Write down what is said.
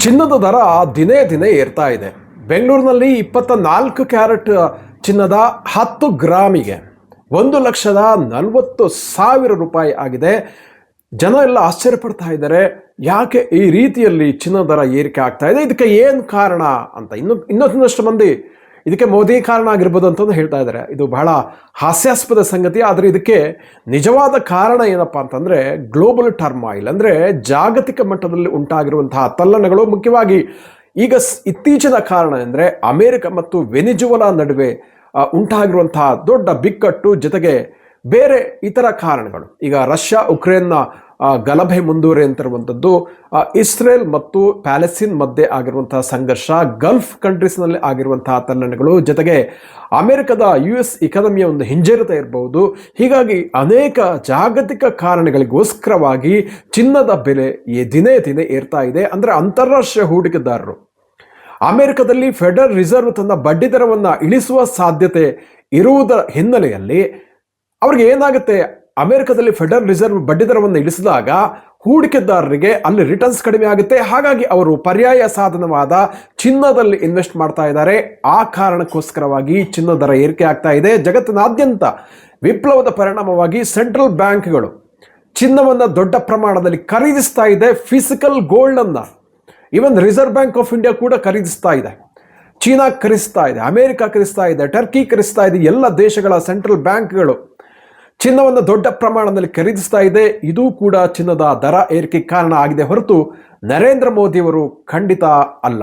ಚಿನ್ನದ ದರ ದಿನೇ ದಿನೇ ಏರ್ತಾ ಇದೆ. ಬೆಂಗಳೂರಿನಲ್ಲಿ 24 ಕ್ಯಾರೆಟ್ ಚಿನ್ನದ 10 ಗ್ರಾಮಿಗೆ 1,40,000 ರೂಪಾಯಿ ಆಗಿದೆ. ಜನ ಎಲ್ಲ ಆಶ್ಚರ್ಯ ಪಡ್ತಾ ಇದ್ದಾರೆ, ಯಾಕೆ ಈ ರೀತಿಯಲ್ಲಿ ಚಿನ್ನದ ದರ ಏರಿಕೆ ಆಗ್ತಾ ಇದೆ, ಇದಕ್ಕೆ ಏನು ಕಾರಣ ಅಂತ. ಇನ್ನೊಂದಷ್ಟು ಮಂದಿ ಇದಕ್ಕೆ ಮೋದಿ ಕಾರಣ ಆಗಿರ್ಬೋದು ಅಂತಂದು ಹೇಳ್ತಾ ಇದ್ದಾರೆ. ಇದು ಬಹಳ ಹಾಸ್ಯಾಸ್ಪದ ಸಂಗತಿ. ಆದರೆ ಇದಕ್ಕೆ ನಿಜವಾದ ಕಾರಣ ಏನಪ್ಪ ಅಂತಂದರೆ ಗ್ಲೋಬಲ್ ಟರ್ಮಾಯಿಲ್, ಅಂದರೆ ಜಾಗತಿಕ ಮಟ್ಟದಲ್ಲಿ ಉಂಟಾಗಿರುವಂತಹ ತಲ್ಲಣಗಳು. ಮುಖ್ಯವಾಗಿ ಈಗ ಇತ್ತೀಚಿನ ಕಾರಣ ಅಂದರೆ ಅಮೆರಿಕ ಮತ್ತು ವೆನಿಜುವಲಾ ನಡುವೆ ಉಂಟಾಗಿರುವಂತಹ ದೊಡ್ಡ ಬಿಕ್ಕಟ್ಟು, ಜೊತೆಗೆ ಬೇರೆ ಇತರ ಕಾರಣಗಳು. ಈಗ ರಷ್ಯಾ ಉಕ್ರೇನ್ನ ಗಲಭೆ ಮುಂದುವರಿಯುತ್ತಿರುವಂಥದ್ದು, ಇಸ್ರೇಲ್ ಮತ್ತು ಪ್ಯಾಲೆಸ್ತೀನ್ ಮಧ್ಯೆ ಆಗಿರುವಂತಹ ಸಂಘರ್ಷ, ಗಲ್ಫ್ ಕಂಟ್ರೀಸ್ನಲ್ಲಿ ಆಗಿರುವಂತಹ ತಲ್ಲಣಗಳು, ಜೊತೆಗೆ ಅಮೆರಿಕದ US ಇಕಾನಮಿಯ ಒಂದು ಹಿಂಜರಿತ ಇರಬಹುದು. ಹೀಗಾಗಿ ಅನೇಕ ಜಾಗತಿಕ ಕಾರಣಗಳಿಗೋಸ್ಕರವಾಗಿ ಚಿನ್ನದ ಬೆಲೆ ದಿನೇ ದಿನೇ ಏರ್ತಾ ಇದೆ. ಅಂದರೆ ಅಂತಾರಾಷ್ಟ್ರೀಯ ಹೂಡಿಕೆದಾರರು ಅಮೆರಿಕದಲ್ಲಿ ಫೆಡರಲ್ ರಿಸರ್ವ್ ತನ್ನ ಬಡ್ಡಿ ದರವನ್ನು ಇಳಿಸುವ ಸಾಧ್ಯತೆ ಇರುವುದರ ಹಿನ್ನೆಲೆಯಲ್ಲಿ ಅವ್ರಿಗೆ ಏನಾಗುತ್ತೆ, ಅಮೆರಿಕದಲ್ಲಿ ಫೆಡರಲ್ ರಿಸರ್ವ್ ಬಡ್ಡಿ ದರವನ್ನು ಇಳಿಸಿದಾಗ ಹೂಡಿಕೆದಾರರಿಗೆ ಅಲ್ಲಿ ರಿಟರ್ನ್ಸ್ ಕಡಿಮೆ ಆಗುತ್ತೆ. ಹಾಗಾಗಿ ಅವರು ಪರ್ಯಾಯ ಸಾಧನವಾದ ಚಿನ್ನದಲ್ಲಿ ಇನ್ವೆಸ್ಟ್ ಮಾಡ್ತಾ ಇದ್ದಾರೆ. ಆ ಕಾರಣಕ್ಕೋಸ್ಕರವಾಗಿ ಚಿನ್ನದ ದರ ಏರಿಕೆ ಆಗ್ತಾ ಇದೆ. ಜಗತ್ತಿನಾದ್ಯಂತ ವಿಪ್ಲವದ ಪರಿಣಾಮವಾಗಿ ಸೆಂಟ್ರಲ್ ಬ್ಯಾಂಕ್ಗಳು ಚಿನ್ನವನ್ನು ದೊಡ್ಡ ಪ್ರಮಾಣದಲ್ಲಿ ಖರೀದಿಸ್ತಾ ಇದೆ. ಫಿಸಿಕಲ್ ಗೋಲ್ಡನ್ನು even Reserve Bank of India ಕೂಡ ಖರೀದಿಸ್ತಾ ಇದೆ. ಚೀನಾ ಖರೀದಿಸ್ತಾ ಇದೆ, ಅಮೆರಿಕ ಖರೀದಿಸ್ತಾ ಇದೆ, ಟರ್ಕಿ ಖರೀದಿಸ್ತಾ ಇದೆ. ಎಲ್ಲ ದೇಶಗಳ ಸೆಂಟ್ರಲ್ ಬ್ಯಾಂಕ್ಗಳು ಚಿನ್ನವನ್ನು ದೊಡ್ಡ ಪ್ರಮಾಣದಲ್ಲಿ ಖರೀದಿಸ್ತಾ ಇದೆ. ಇದು ಕೂಡ ಚಿನ್ನದ ದರ ಏರಿಕೆ ಕಾರಣ ಆಗಿದೆ ಹೊರತು ನರೇಂದ್ರ ಮೋದಿಯವರು ಖಂಡಿತ ಅಲ್ಲ.